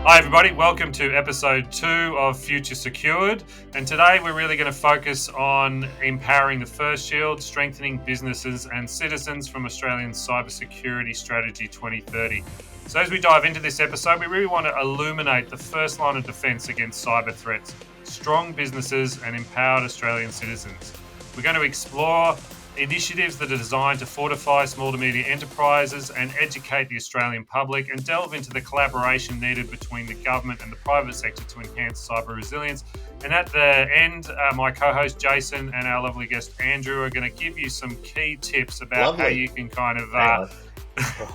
Hi everybody, welcome to episode 2 of Future Secured, and today we're really going to focus on empowering the first shield, strengthening businesses and citizens from Australian Cybersecurity Strategy 2030. So as we dive into this episode, we really want to illuminate the first line of defence against cyber threats, strong businesses and empowered Australian citizens. We're going to explore initiatives that are designed to fortify small to medium enterprises and educate the Australian public, and delve into the collaboration needed between the government and the private sector to enhance cyber resilience. And at the end, my co-host Jason and our lovely guest Andrew are going to give you some key tips about how you can kind of...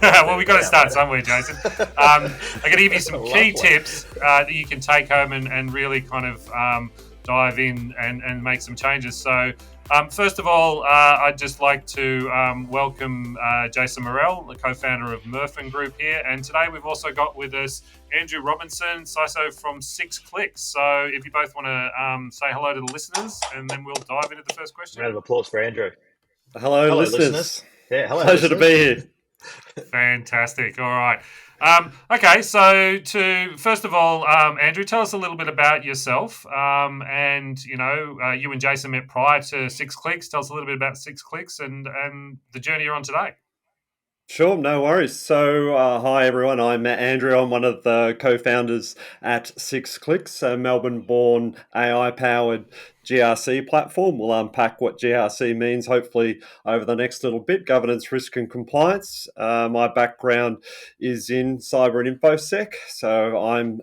well, we've got to start somewhere, Jason. I'm going to give you some key tips that you can take home and really kind of dive in and make some changes. So first of all, I'd just like to welcome Jason Murrell, the co-founder of Murrell Group here. And today we've also got with us Andrew Robinson, CISO from 6 Clicks. So if you both want to say hello to the listeners, and then we'll dive into the first question. Round of applause for Andrew. Hello listeners. Yeah, hello. Pleasure to be here. Fantastic. All right. Okay, so first of all, Andrew, tell us a little bit about yourself. And you and Jason met prior to 6 Clicks. Tell us a little bit about 6 Clicks and the journey you're on today. Sure, no worries. So, hi everyone. I'm Andrew. I'm one of the co-founders at 6 Clicks, a Melbourne-born AI-powered GRC platform. We'll unpack what GRC means, hopefully, over the next little bit. Governance, risk and compliance. My background is in cyber and infosec. So I'm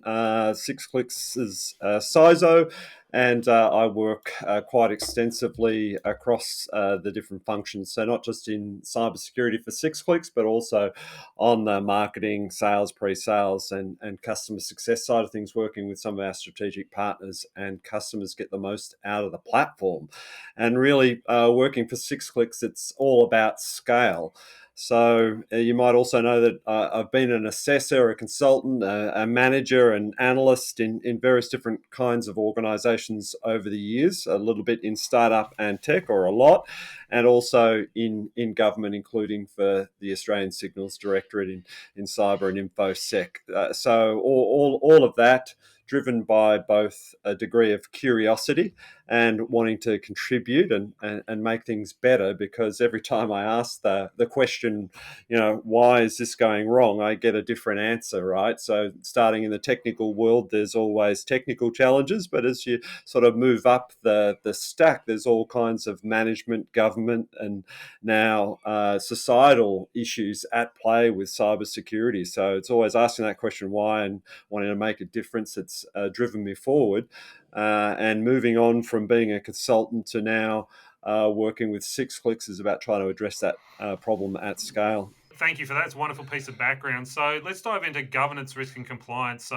6 Clicks' CISO, and I work quite extensively across the different functions. So not just in cybersecurity for 6 Clicks, but also on the marketing, sales, pre-sales, and customer success side of things, working with some of our strategic partners and customers get the most out of the platform. And really working for 6 Clicks, it's all about scale. So you might also know that I've been an assessor, a consultant, a manager, an analyst in various different kinds of organisations over the years, a little bit in startup and tech, or a lot, and also in government, including for the Australian Signals Directorate in cyber and infosec. So all of that driven by both a degree of curiosity and wanting to contribute and make things better, because every time I ask the question, why is this going wrong, I get a different answer, right? So starting in the technical world, there's always technical challenges, but as you sort of move up the stack, there's all kinds of management, government, and now societal issues at play with cybersecurity. So it's always asking that question, why, and wanting to make a difference. It's driven me forward. And moving on from being a consultant to now working with 6 Clicks is about trying to address that problem at scale. Thank you for that. It's a wonderful piece of background. So let's dive into governance, risk and compliance. So,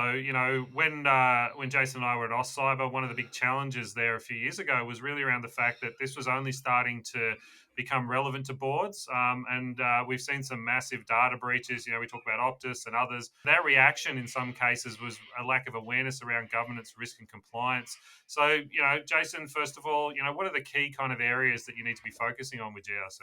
when Jason and I were at AustCyber, one of the big challenges there a few years ago was really around the fact that this was only starting to become relevant to boards. And we've seen some massive data breaches. We talk about Optus and others. That reaction in some cases was a lack of awareness around governance, risk and compliance. So, Jason, first of all, what are the key kind of areas that you need to be focusing on with GRC?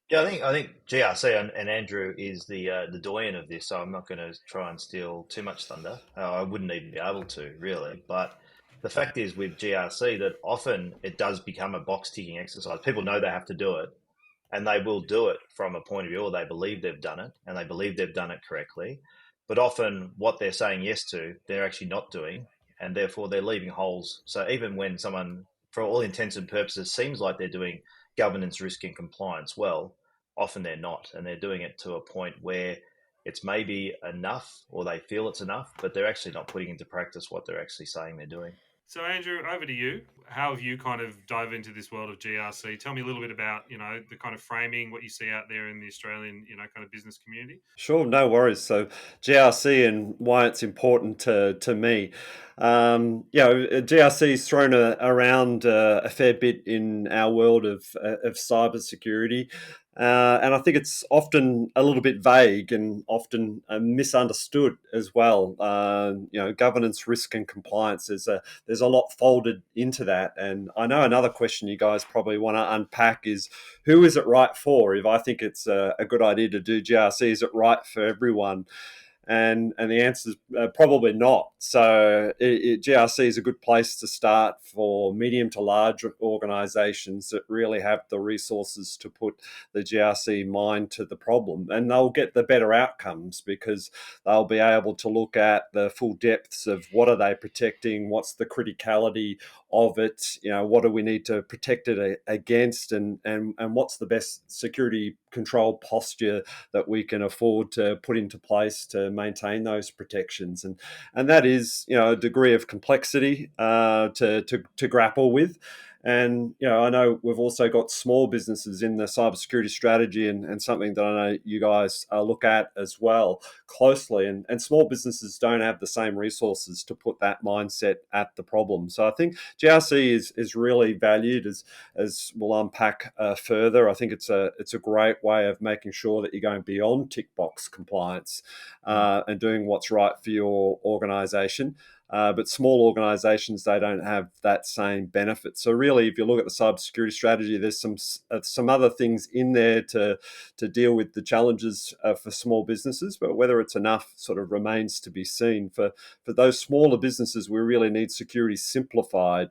Yeah, I think GRC and Andrew is the doyen of this, so I'm not going to try and steal too much thunder. I wouldn't even be able to, really. But the fact is with GRC that often it does become a box-ticking exercise. People know they have to do it, and they will do it from a point of view, or they believe they've done it, and they believe they've done it correctly. But often what they're saying yes to, they're actually not doing, and therefore they're leaving holes. So even when someone, for all intents and purposes, seems like they're doing governance, risk and compliance well, often they're not, and they're doing it to a point where it's maybe enough, or they feel it's enough, but they're actually not putting into practice what they're actually saying they're doing. So Andrew, over to you. How have you kind of dove into this world of GRC? Tell me a little bit about, the kind of framing, what you see out there in the Australian, kind of business community. Sure, no worries. So GRC and why it's important to me. GRC is thrown around a fair bit in our world of cybersecurity. And I think it's often a little bit vague and often misunderstood as well. Governance, risk, and compliance. There's a lot folded into that. And I know another question you guys probably want to unpack is, who is it right for? If I think it's a good idea to do GRC, is it right for everyone? And the answer is probably not. So GRC is a good place to start for medium to large organisations that really have the resources to put the GRC mind to the problem, and they'll get the better outcomes because they'll be able to look at the full depths of what are they protecting, what's the criticality of it, what do we need to protect it against, and what's the best security control posture that we can afford to put into place to maintain those protections. And that is, a degree of complexity to grapple with. And, I know we've also got small businesses in the cybersecurity strategy, and something that I know you guys look at as well closely. And small businesses don't have the same resources to put that mindset at the problem. So I think GRC is really valued, as we'll unpack further. I think it's a great way of making sure that you're going beyond tick box compliance and doing what's right for your organisation. But small organisations, they don't have that same benefit. So really, if you look at the cybersecurity strategy, there's some other things in there to deal with the challenges for small businesses. But whether it's enough sort of remains to be seen. For those smaller businesses, we really need security simplified.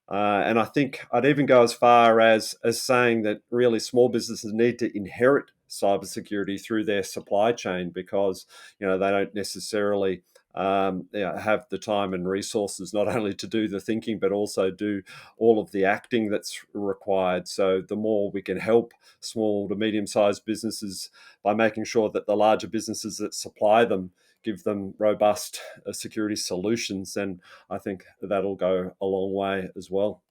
And I think I'd even go as far as saying that really small businesses need to inherit cybersecurity through their supply chain, because they don't necessarily have the time and resources not only to do the thinking but also do all of the acting that's required. So the more we can help small to medium-sized businesses by making sure that the larger businesses that supply them give them robust security solutions, then I think that'll go a long way as well.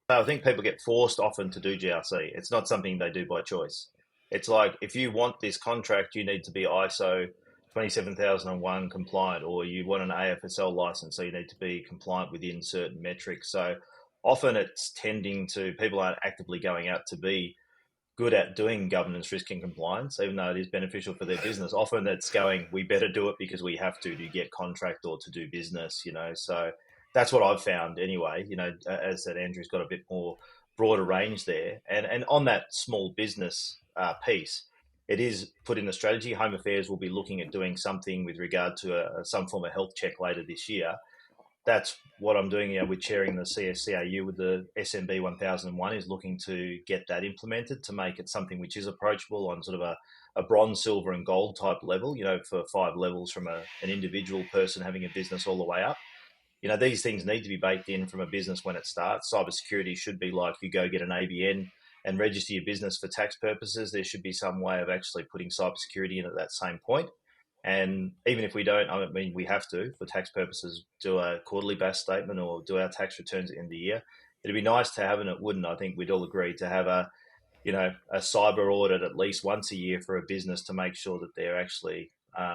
I think people get forced often to do GRC. It's not something they do by choice. It's like, if you want this contract, you need to be ISO 27001 compliant, or you want an AFSL license, so you need to be compliant within certain metrics. So often it's tending to, people aren't actively going out to be good at doing governance, risk and compliance, even though it is beneficial for their business. Often it's going, we better do it because we have to get contract or to do business, So that's what I've found anyway. As that, Andrew's got a bit more broader range there. And on that small business piece, it is put in the strategy. Home Affairs will be looking at doing something with regard to some form of health check later this year. That's what I'm doing with chairing the CSCAU with the SMB 1001, is looking to get that implemented to make it something which is approachable on sort of a bronze, silver and gold type level, for 5 levels, from an individual person having a business all the way up. These things need to be baked in from a business when it starts. Cybersecurity should be like, you go get an ABN and register your business for tax purposes. There should be some way of actually putting cybersecurity in at that same point. And even if we don't, we have to, for tax purposes, do a quarterly BAS statement or do our tax returns at the end of the year. It'd be nice to have, and it wouldn't, I think we'd all agree, to have a cyber audit at least once a year for a business to make sure that they're actually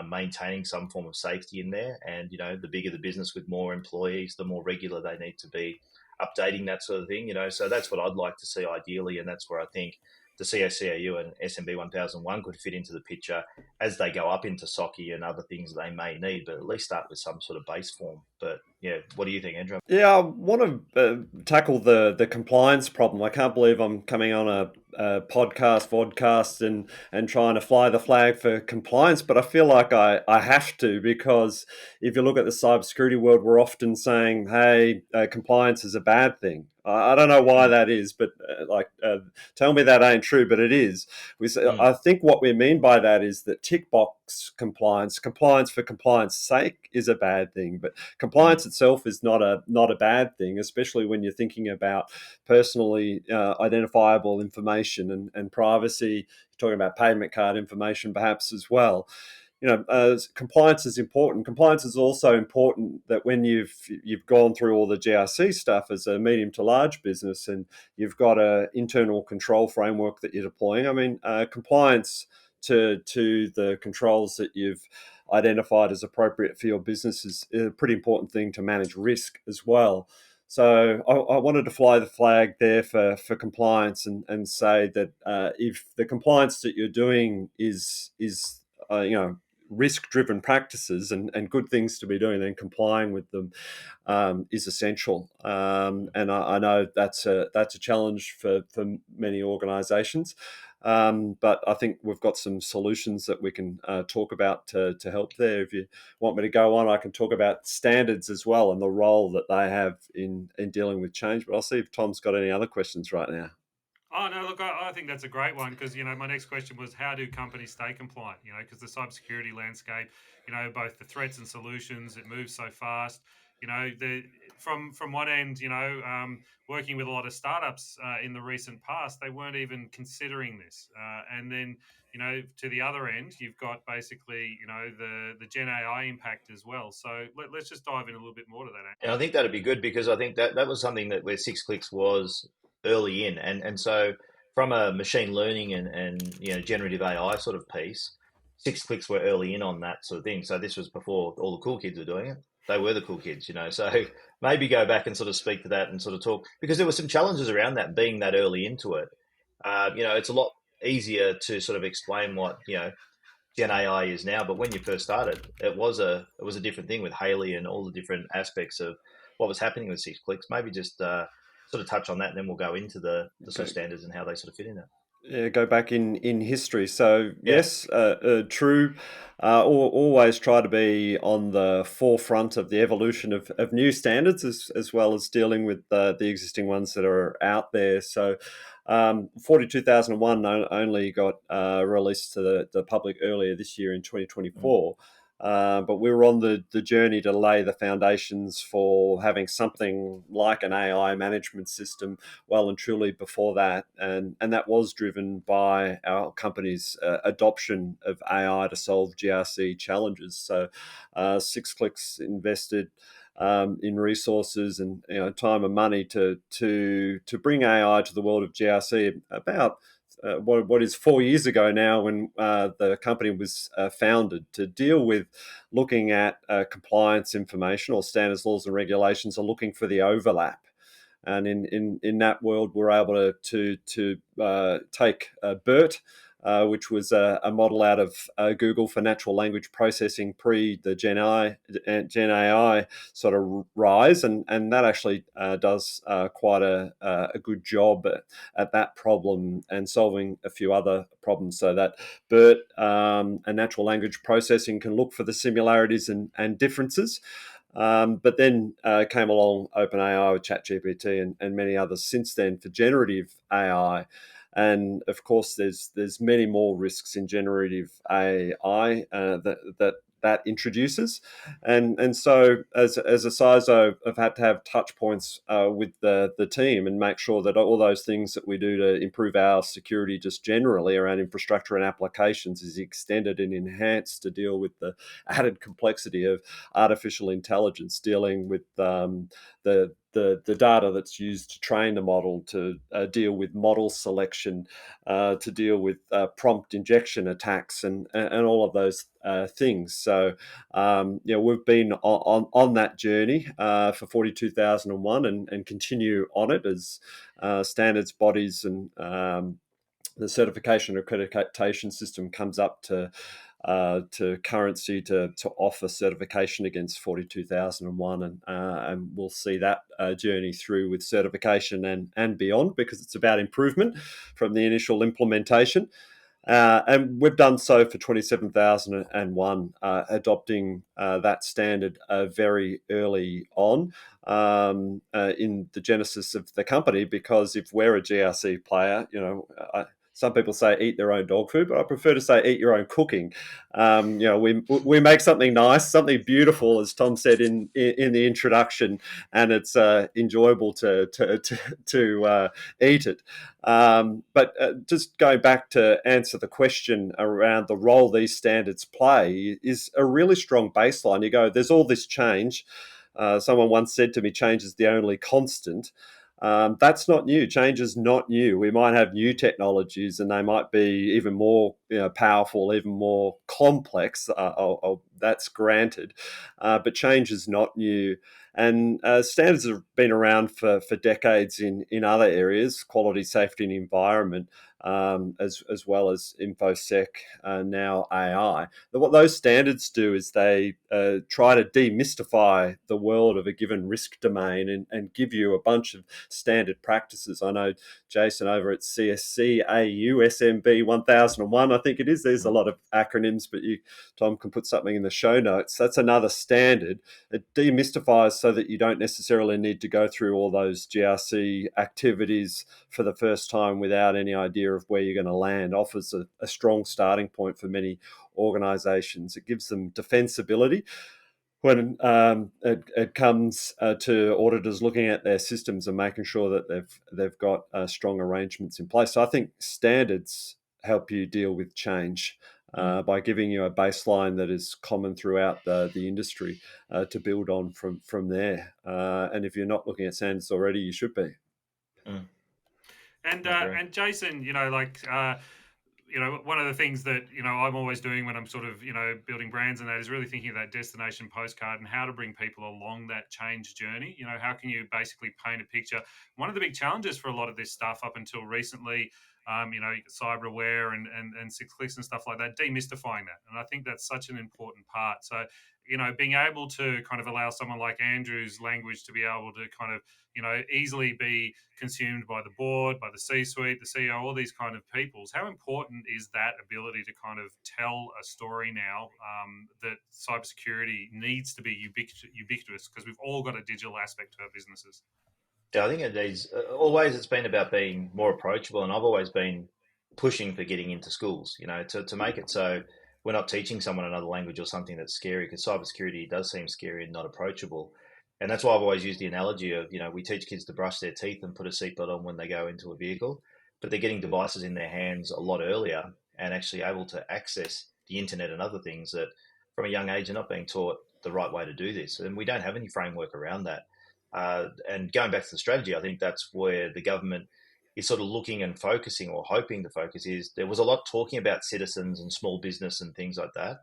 maintaining some form of safety in there. And, the bigger the business with more employees, the more regular they need to be updating that sort of thing, So that's what I'd like to see ideally. And that's where I think the CSCAU and SMB 1001 could fit into the picture as they go up into SOCI and other things that they may need, but at least start with some sort of base form. But yeah, what do you think, Andrew? Yeah, I want to tackle the compliance problem. I can't believe I'm coming on a vodcast and trying to fly the flag for compliance, but I feel like I have to, because if you look at the cybersecurity world, we're often saying, hey, compliance is a bad thing. I don't know why that is, but tell me that ain't true, but it is. I think what we mean by that is that tick box compliance for compliance sake, is a bad thing, but compliance itself is not a bad thing, especially when you're thinking about personally identifiable information and privacy. You're talking about payment card information perhaps as well. Compliance is important. Compliance is also important that when you've gone through all the GRC stuff as a medium to large business, and you've got an internal control framework that you're deploying. Compliance to the controls that you've identified as appropriate for your business is a pretty important thing to manage risk as well. So I wanted to fly the flag there for compliance and say that if the compliance that you're doing is risk-driven practices and good things to be doing, then complying with them is essential. And I know that's a challenge for many organisations. But I think we've got some solutions that we can talk about to help there. If you want me to go on, I can talk about standards as well and the role that they have in dealing with change. But I'll see if Tom's got any other questions right now. Oh no! Look, I think that's a great one because my next question was how do companies stay compliant? Because the cybersecurity landscape, both the threats and solutions, it moves so fast. From one end, working with a lot of startups in the recent past, they weren't even considering this, and then to the other end, you've got basically the Gen AI impact as well. So let's just dive in a little bit more to that. And I think that'd be good because I think that was something that where 6 Clicks was early in, and so from a machine learning and generative AI sort of piece, 6 Clicks were early in on that sort of thing. So this was before all the cool kids were doing it. They were the cool kids. So maybe go back and sort of speak to that and sort of talk, because there were some challenges around that being that early into it. It's a lot easier to sort of explain what Gen AI is now, but when you first started, it was a different thing with Haley and all the different aspects of what was happening with 6 Clicks. Maybe just sort of touch on that, and then we'll go into the sort of standards and how they sort of fit in it. Yeah, go back in history. So yes, true. Always try to be on the forefront of the evolution of new standards, as well as dealing with the existing ones that are out there. So 42001 only got released to the public earlier this year in 2024. But we were on the journey to lay the foundations for having something like an AI management system well and truly before that. And that was driven by our company's adoption of AI to solve GRC challenges. So 6 Clicks invested in resources and time and money to bring AI to the world of GRC about what is 4 years ago now, when the company was founded, to deal with looking at compliance information or standards, laws and regulations, and looking for the overlap. And in that world, we're able to take BERT, which was a model out of Google for natural language processing pre the Gen AI sort of rise, and that actually does quite a good job at that problem and solving a few other problems. So that BERT and natural language processing can look for the similarities and differences. But then came along OpenAI with ChatGPT and many others since then for generative AI. And of course, there's many more risks in generative AI that introduces, and so as a CISO, I've had to have touch points with the team and make sure that all those things that we do to improve our security just generally around infrastructure and applications is extended and enhanced to deal with the added complexity of artificial intelligence, dealing with the data that's used to train the model, to deal with model selection, to deal with prompt injection attacks, and all of those things. So we've been on that journey for 42001 and continue on it as standards bodies and the certification accreditation system comes up to currency to offer certification against 42001, and we'll see that journey through with certification and beyond, because it's about improvement from the initial implementation. And we've done so for 27001, adopting that standard very early on in the genesis of the company, because if we're a GRC player, some people say eat their own dog food, but I prefer to say eat your own cooking. We make something nice, something beautiful, as Tom said in the introduction, and it's enjoyable to eat it. But just going back to answer the question around the role these standards play is a really strong baseline. You go, there's all this change. Someone once said to me, change is the only constant. That's not new. Change is not new. We might have new technologies and they might be even more powerful, even more complex. I'll that's granted. But change is not new. And standards have been around for decades in other areas, quality, safety, and environment, as well as InfoSec, now AI. What those standards do is they try to demystify the world of a given risk domain and give you a bunch of standard practices. I know Jason over at CSC, AU, SMB 1001, I think it is. There's a lot of acronyms, but Tom can put something in the show notes. That's another standard. It demystifies so that you don't necessarily need to go through all those GRC activities for the first time without any idea of where you're going to land. Offers a strong starting point for many organizations. It gives them defensibility when it comes to auditors looking at their systems and making sure that they've got strong arrangements in place. So I think standards help you deal with change by giving you a baseline that is common throughout the industry to build on from there. And if you're not looking at standards already, you should be. And Jason, one of the things that, I'm always doing when I'm sort of, building brands and that is really thinking of that destination postcard and how to bring people along that change journey. How can you basically paint a picture? One of the big challenges for a lot of this stuff up until recently, cyber aware and 6 clicks and stuff like that, demystifying that. And I think that's such an important part. So, being able to kind of allow someone like Andrew's language to be able to kind of, easily be consumed by the board, by the C-suite, the CEO, all these kind of peoples. How important is that ability to kind of tell a story now that cybersecurity needs to be ubiquitous because we've all got a digital aspect to our businesses? Yeah, I think it is always. It's been about being more approachable, and I've always been pushing for getting into schools. To make it so we're not teaching someone another language or something that's scary, because cybersecurity does seem scary and not approachable. And that's why I've always used the analogy of, we teach kids to brush their teeth and put a seatbelt on when they go into a vehicle, but they're getting devices in their hands a lot earlier and actually able to access the internet and other things that from a young age are not being taught the right way to do this. And we don't have any framework around that. And going back to the strategy, I think that's where the government is sort of looking and focusing, or hoping to focus, is there was a lot talking about citizens and small business and things like that.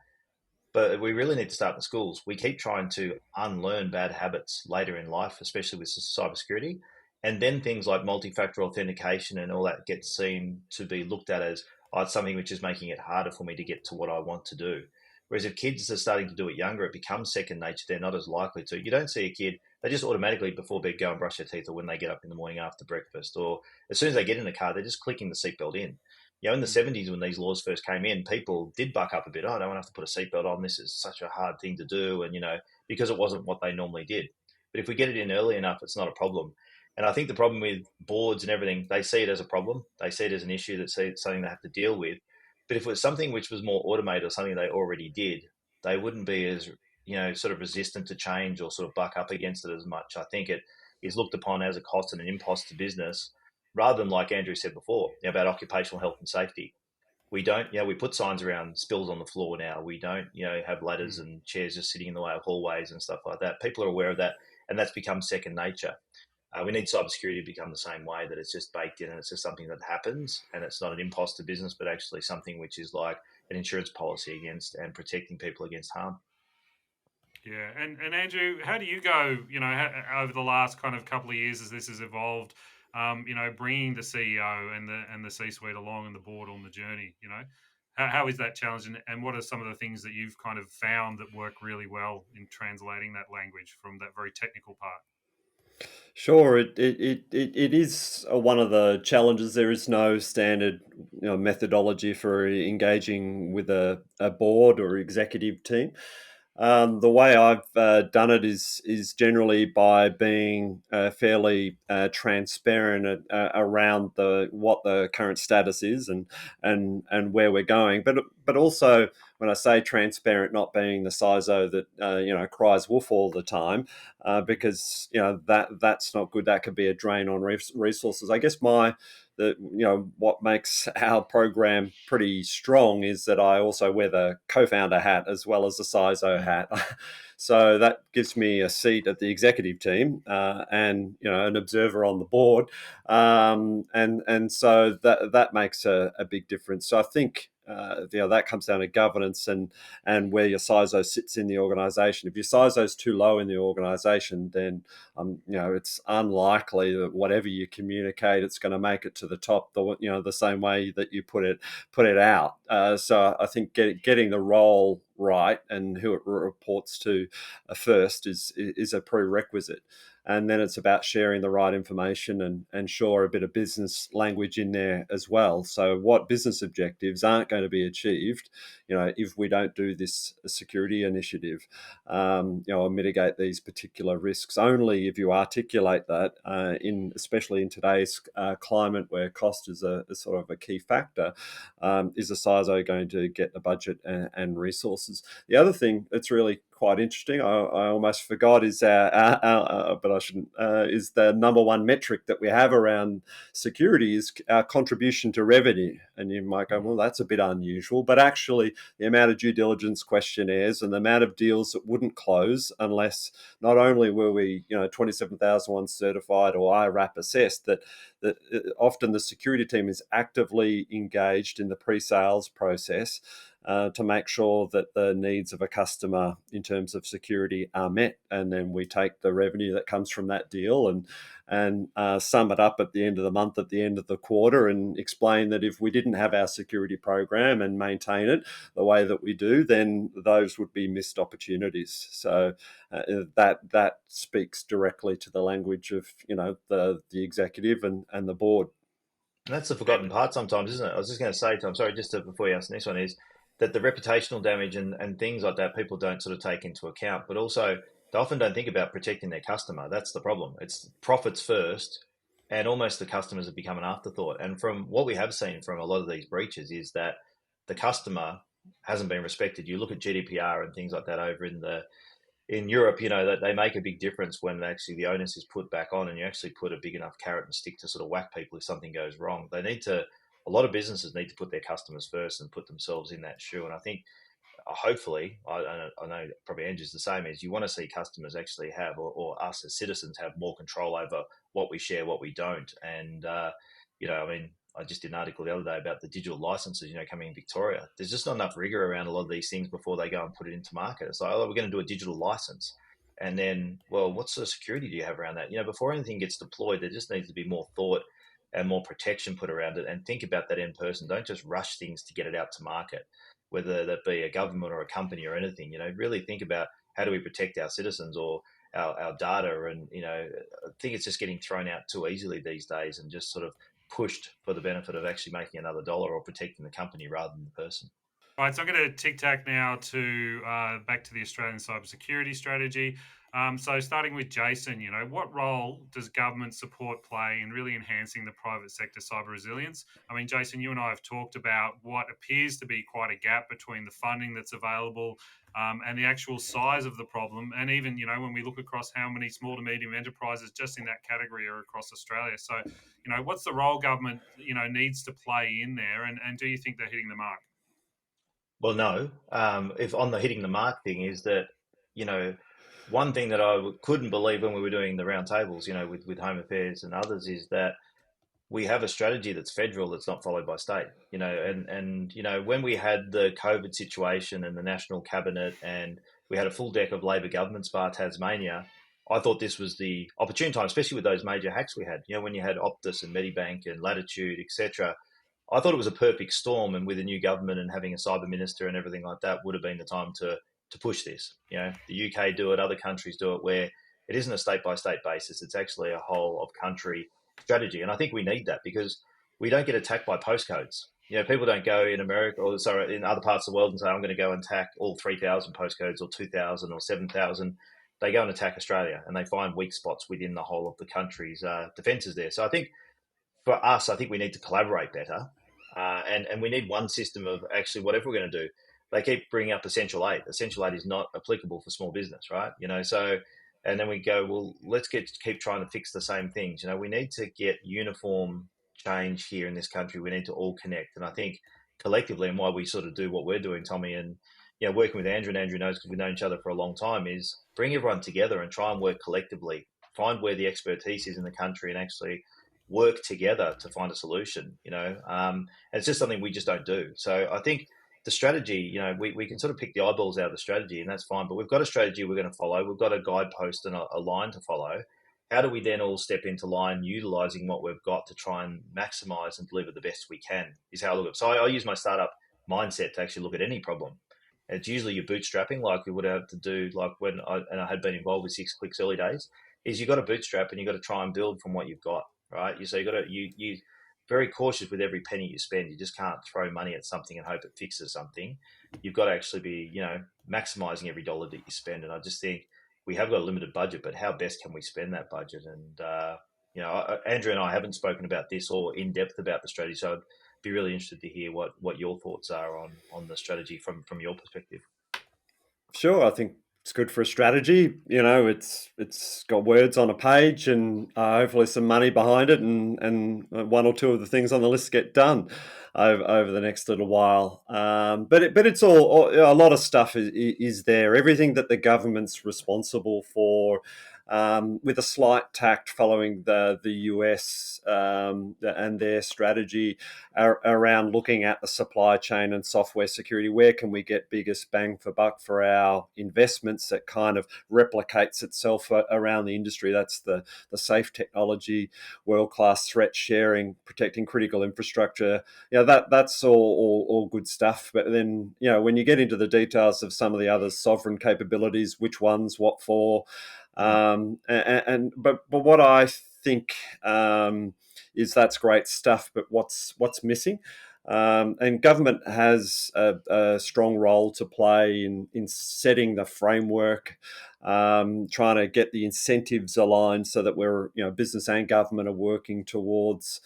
But we really need to start in the schools. We keep trying to unlearn bad habits later in life, especially with cybersecurity. And then things like multi-factor authentication and all that gets seen to be looked at as, it's something which is making it harder for me to get to what I want to do. Whereas if kids are starting to do it younger, it becomes second nature. They're not as likely to. You don't see a kid, they just automatically before bed go and brush their teeth, or when they get up in the morning after breakfast, or as soon as they get in the car, they're just clicking the seatbelt in. In the 70s when these laws first came in, people did buck up a bit. I don't want to have to put a seatbelt on. This is such a hard thing to do. And, because it wasn't what they normally did. But if we get it in early enough, it's not a problem. And I think the problem with boards and everything, they see it as a problem. They see it as an issue, that's something they have to deal with. But if it was something which was more automated or something they already did, they wouldn't be as, sort of resistant to change or sort of buck up against it as much. I think it is looked upon as a cost and an impost to business, rather than, like Andrew said before, about occupational health and safety. We don't, we put signs around spills on the floor now. We don't, have ladders and chairs just sitting in the way of hallways and stuff like that. People are aware of that, and that's become second nature. We need cybersecurity to become the same way, that it's just baked in and it's just something that happens, and it's not an imposter business, but actually something which is like an insurance policy against and protecting people against harm. Yeah, and Andrew, how do you go, over the last kind of couple of years as this has evolved, bringing the CEO and the C-suite along and the board on the journey, how is that challenge, and what are some of the things that you've kind of found that work really well in translating that language from that very technical part? Sure, it is one of the challenges. There is no standard methodology for engaging with a board or executive team. The way I've done it is generally by being fairly transparent around what the current status is and where we're going. But also, when I say transparent, not being the CISO that cries wolf all the time, because that's not good. That could be a drain on resources. I guess what makes our program pretty strong is that I also wear the co-founder hat as well as the CISO hat. So that gives me a seat at the executive team and an observer on the board, and so that makes a big difference. So I think that comes down to governance and where your CISO sits in the organisation. If your CISO is too low in the organisation, then it's unlikely that whatever you communicate, it's going to make it to the top. The same way that you put it out. So I think getting the role right and who it reports to first is a prerequisite. And then it's about sharing the right information and sure, a bit of business language in there as well. So what business objectives aren't going to be achieved, if we don't do this security initiative, or mitigate these particular risks. Only if you articulate that, especially in today's climate where cost is a sort of a key factor, is the CISO going to get the budget and resources. The other thing that's really quite interesting, I almost forgot, is but I shouldn't, is the number one metric that we have around security is our contribution to revenue. And you might go, well, that's a bit unusual, but actually the amount of due diligence questionnaires and the amount of deals that wouldn't close unless not only were we 27,001 certified or IRAP assessed, that often the security team is actively engaged in the pre-sales process to make sure that the needs of a customer in terms of security are met, and then we take the revenue that comes from that deal and sum it up at the end of the month, at the end of the quarter, and explain that if we didn't have our security program and maintain it the way that we do, then those would be missed opportunities. So that speaks directly to the language of the executive and the board. And that's the forgotten part sometimes, isn't it? I was just going to say, Tom, sorry, before you ask the next one, is that the reputational damage and things like that people don't sort of take into account, but also they often don't think about protecting their customer. That's the problem. It's profits first, and almost the customers have become an afterthought. And from what we have seen from a lot of these breaches is that the customer hasn't been respected. You look at GDPR and things like that over in Europe, that they make a big difference when actually the onus is put back on and you actually put a big enough carrot and stick to sort of whack people if something goes wrong. A lot of businesses need to put their customers first and put themselves in that shoe. And I think hopefully, I know probably Andrew's the same, is you want to see customers actually have, or us as citizens have more control over what we share, what we don't. And, I just did an article the other day about the digital licenses, coming in Victoria. There's just not enough rigor around a lot of these things before they go and put it into market. It's like, oh, we're going to do a digital license. And then, well, what sort of security do you have around that? Before anything gets deployed, there just needs to be more thought and more protection put around it, and think about that end person. Don't just rush things to get it out to market, whether that be a government or a company or anything. Really think about how do we protect our citizens or our data. And, I think it's just getting thrown out too easily these days and just sort of pushed for the benefit of actually making another dollar or protecting the company rather than the person. All right, so I'm going to tic-tac now to back to the Australian cybersecurity strategy. So starting with Jason, what role does government support play in really enhancing the private sector cyber resilience? I mean, Jason, you and I have talked about what appears to be quite a gap between the funding that's available and the actual size of the problem. And even, when we look across how many small to medium enterprises just in that category are across Australia. So, what's the role government, needs to play in there? And do you think they're hitting the mark? Well, no. If on the hitting the mark thing is that, one thing that I couldn't believe when we were doing the roundtables, with Home Affairs and others, is that we have a strategy that's federal that's not followed by state. And when we had the COVID situation and the national cabinet, and we had a full deck of Labor governments bar Tasmania, I thought this was the opportune time, especially with those major hacks we had. When you had Optus and Medibank and Latitude, etc. I thought it was a perfect storm, and with a new government and having a cyber minister and everything like that, would have been the time to push this. The UK do it, other countries do it, where it isn't a state by state basis. It's actually a whole of country strategy. And I think we need that because we don't get attacked by postcodes. People don't go in America in other parts of the world and say, I'm going to go and attack all 3,000 postcodes or 2,000 or 7,000. They go and attack Australia and they find weak spots within the whole of the country's defences there. So I think for us, we need to collaborate better. And we need one system of actually whatever we're going to do. They keep bringing up Essential 8. Essential 8 is not applicable for small business, right? So, and then we go, well, let's keep trying to fix the same things. We need to get uniform change here in this country. We need to all connect. And I think collectively, and why we sort of do what we're doing, Tommy, and working with Andrew, and Andrew knows because we've known each other for a long time, is bring everyone together and try and work collectively, find where the expertise is in the country, and actually work together to find a solution. And it's just something we just don't do. So I think the strategy, we can sort of pick the eyeballs out of the strategy, and that's fine. But we've got a strategy we're going to follow. We've got a guidepost and a line to follow. How do we then all step into line, utilizing what we've got to try and maximize and deliver the best we can? Is how I look at it. So I use my startup mindset to actually look at any problem. It's usually you're bootstrapping, like we would have to do, like when I had been involved with 6 Clicks early days. Is you got to bootstrap and you got to try and build from what you've got, right? So you got to you very cautious with every penny you spend. You just can't throw money at something and hope it fixes something. You've got to actually be, maximizing every dollar that you spend. And I just think we have got a limited budget, but how best can we spend that budget? And Andrew and I haven't spoken about this or in depth about the strategy, so I'd be really interested to hear what your thoughts are on the strategy from your perspective. Sure, I think it's good for a strategy. It's got words on a page and hopefully some money behind it, and one or two of the things on the list get done over the next little while. But it's all a lot of stuff is there. Everything that the government's responsible for, with a slight tact following the US and their strategy around looking at the supply chain and software security. Where can we get biggest bang for buck for our investments that kind of replicates itself around the industry? That's the safe technology, world-class threat sharing, protecting critical infrastructure. That's all good stuff. But then, when you get into the details of some of the other sovereign capabilities, which ones, what for, but what I think is that's great stuff, but what's missing? And government has a strong role to play in setting the framework, trying to get the incentives aligned so that we're, business and government are working towards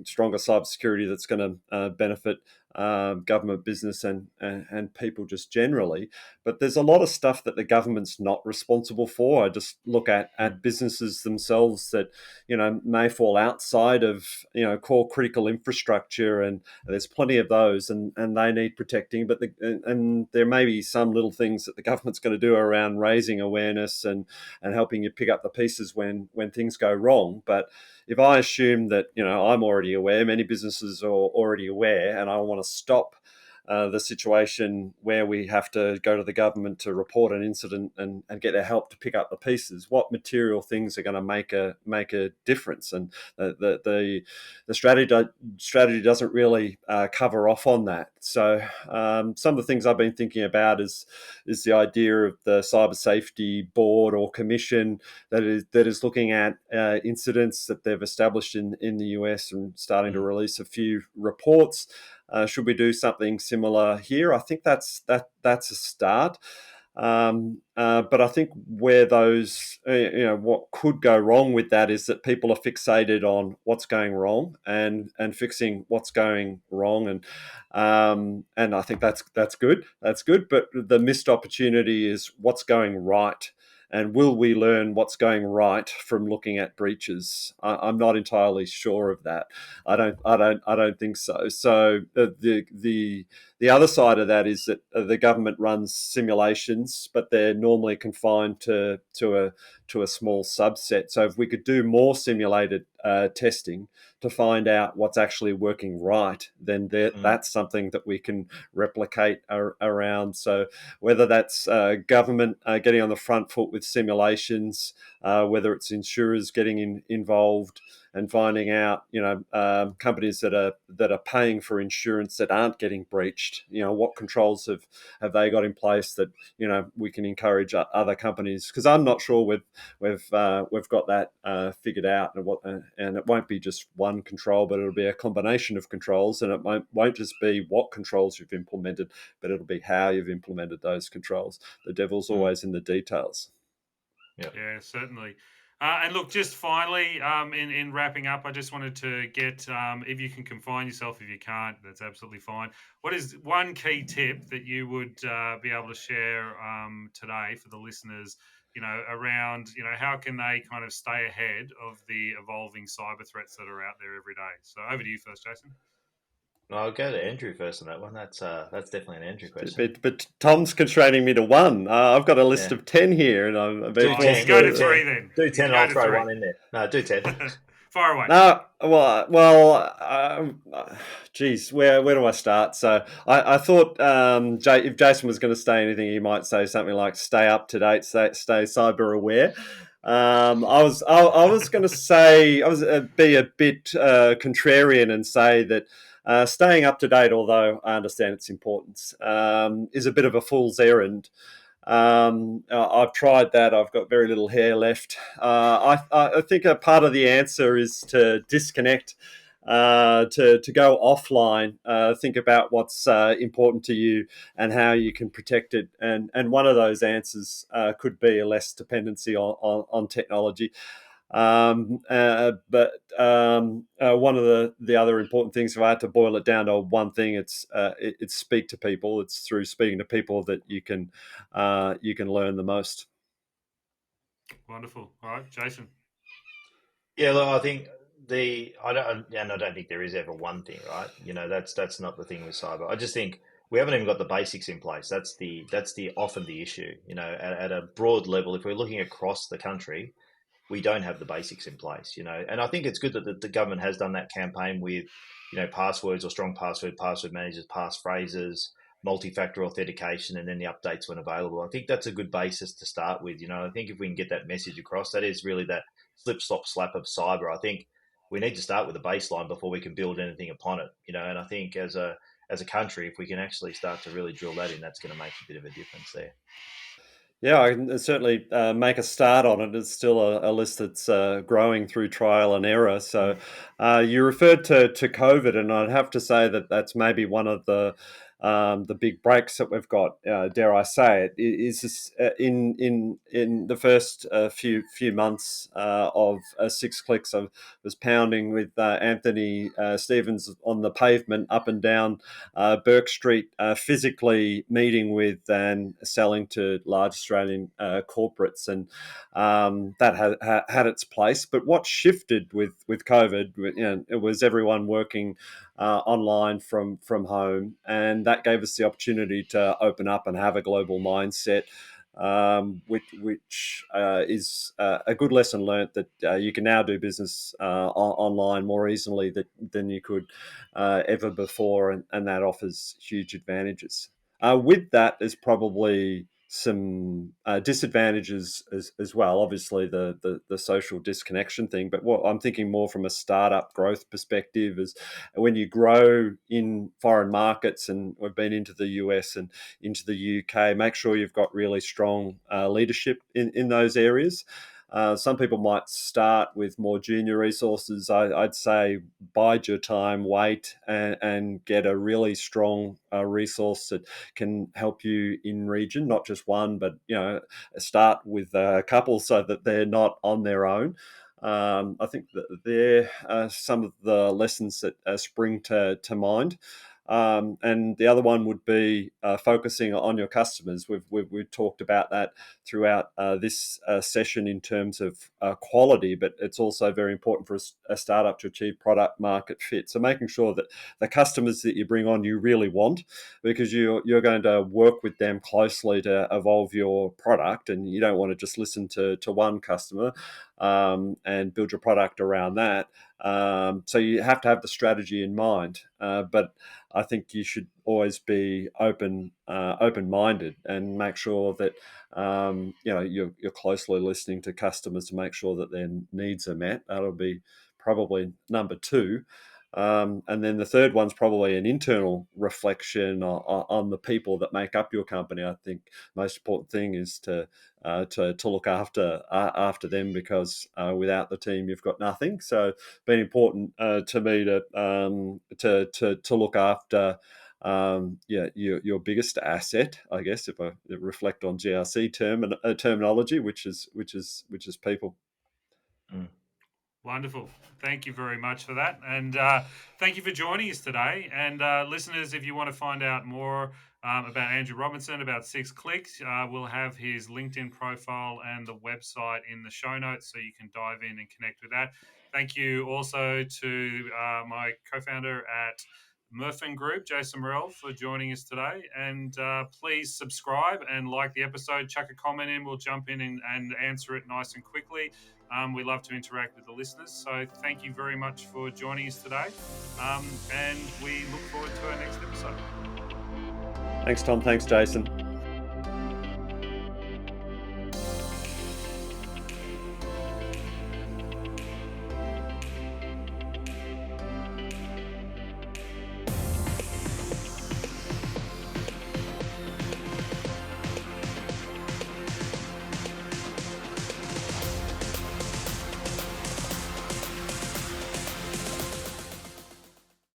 stronger cybersecurity that's going to benefit government, business, and people just generally. But there's a lot of stuff that the government's not responsible for. I just look at businesses themselves that may fall outside of core critical infrastructure, and there's plenty of those, and they need protecting. But and there may be some little things that the government's going to do around raising awareness and helping you pick up the pieces when things go wrong. But if I assume that I'm already aware, many businesses are already aware, and I want to stop the situation where we have to go to the government to report an incident and get their help to pick up the pieces, what material things are going to make a difference? And the strategy doesn't really cover off on that. So some of the things I've been thinking about is the idea of the cyber safety board or commission that is looking at incidents that they've established in the US and starting to release a few reports. Should we do something similar here? I think that's a start. But I think where those, what could go wrong with that is that people are fixated on what's going wrong and fixing what's going wrong, and I think that's good. That's good. But the missed opportunity is what's going right. And will we learn what's going right from looking at breaches? I'm not entirely sure of that. I don't think so. So the other side of that is that the government runs simulations, but they're normally confined to a small subset. So if we could do more simulated testing to find out what's actually working right, then that's something that we can replicate around. So whether that's government getting on the front foot with simulations, whether it's insurers getting involved and finding out, companies that are paying for insurance that aren't getting breached, what controls have they got in place that we can encourage other companies, because I'm not sure we've got that figured out, and it won't be just one control, but it'll be a combination of controls, and it won't just be what controls you've implemented, but it'll be how you've implemented those controls. The devil's always in the details. Yeah, certainly. And look, just finally, in wrapping up, I just wanted to get, if you can confine yourself, if you can't, that's absolutely fine. What is one key tip that you would be able to share today for the listeners, around, how can they kind of stay ahead of the evolving cyber threats that are out there every day? So over to you first, Jason. I'll go to Andrew first on that one. That's definitely an Andrew question. But Tom's constraining me to one. I've got a list of 10 here, and I'm go to 3 then. Do 10, and I'll throw one in there. No, do 10. Fire away. No, geez, where do I start? So I thought if Jason was going to say anything, he might say something like "stay up to date, stay cyber aware." I was going to say be a bit contrarian and say that staying up to date, although I understand its importance, is a bit of a fool's errand. I've tried that. I've got very little hair left. I think a part of the answer is to disconnect, to go offline, think about what's important to you and how you can protect it. And one of those answers could be a less dependency on technology. One of the other important things, if I had to boil it down to one thing, it's speak to people. It's through speaking to people that you can learn the most. Wonderful. All right, Jason. Yeah, look, I think I don't think there is ever one thing, right? That's not the thing with cyber. I just think we haven't even got the basics in place. That's often the issue. At a broad level, if we're looking across the country, we don't have the basics in place. And I think it's good that the government has done that campaign with, passwords or strong password managers, passphrases, multi-factor authentication, and then the updates when available. I think that's a good basis to start with. I think if we can get that message across, that is really that slip, slop, slap of cyber. I think we need to start with a baseline before we can build anything upon it. And I think as a country, if we can actually start to really drill that in, that's going to make a bit of a difference there. Yeah, I can certainly make a start on it. It's still a list that's growing through trial and error. So you referred to COVID, and I'd have to say that that's maybe one of the big breaks that we've got. Dare I say it? Is this, in the first few months of 6 Clicks, I was pounding with Anthony Stevens on the pavement up and down Burke Street, physically meeting with and selling to large Australian corporates, and that had its place. But what shifted with COVID, it was everyone working online from home, and that gave us the opportunity to open up and have a global mindset. Which is a good lesson learnt, that you can now do business online more easily than you could ever before, and that offers huge advantages. With that, there's probably some disadvantages as well. Obviously, the social disconnection thing, but what I'm thinking more from a startup growth perspective is when you grow in foreign markets, and we've been into the US and into the UK, make sure you've got really strong leadership in those areas. Some people might start with more junior resources. I'd say bide your time, wait, and get a really strong resource that can help you in region, not just one, but start with a couple so that they're not on their own. I think that they're some of the lessons that spring to mind. And the other one would be focusing on your customers. We've talked about that throughout this session in terms of quality, but it's also very important for a startup to achieve product market fit. So making sure that the customers that you bring on you really want, because you're going to work with them closely to evolve your product, and you don't want to just listen to one customer and build your product around that. So you have to have the strategy in mind, but I think you should always be open-minded and make sure that you're closely listening to customers to make sure that their needs are met. That'll be probably number two. And then the third one's probably an internal reflection on the people that make up your company. I think the most important thing is to look after them, because without the team you've got nothing. So it's been important to me to look after your biggest asset, I guess, if I reflect on GRC terminology, which is people. Mm. Wonderful. Thank you very much for that. And thank you for joining us today. And listeners, if you want to find out more about Andrew Robinson, about 6 Clicks, we'll have his LinkedIn profile and the website in the show notes, so you can dive in and connect with that. Thank you also to my co-founder at Murphin Group, Jason Murrell, for joining us today. And please subscribe and like the episode. Chuck a comment in. We'll jump in and answer it nice and quickly. We love to interact with the listeners. So thank you very much for joining us today. And we look forward to our next episode. Thanks, Tom. Thanks, Jason.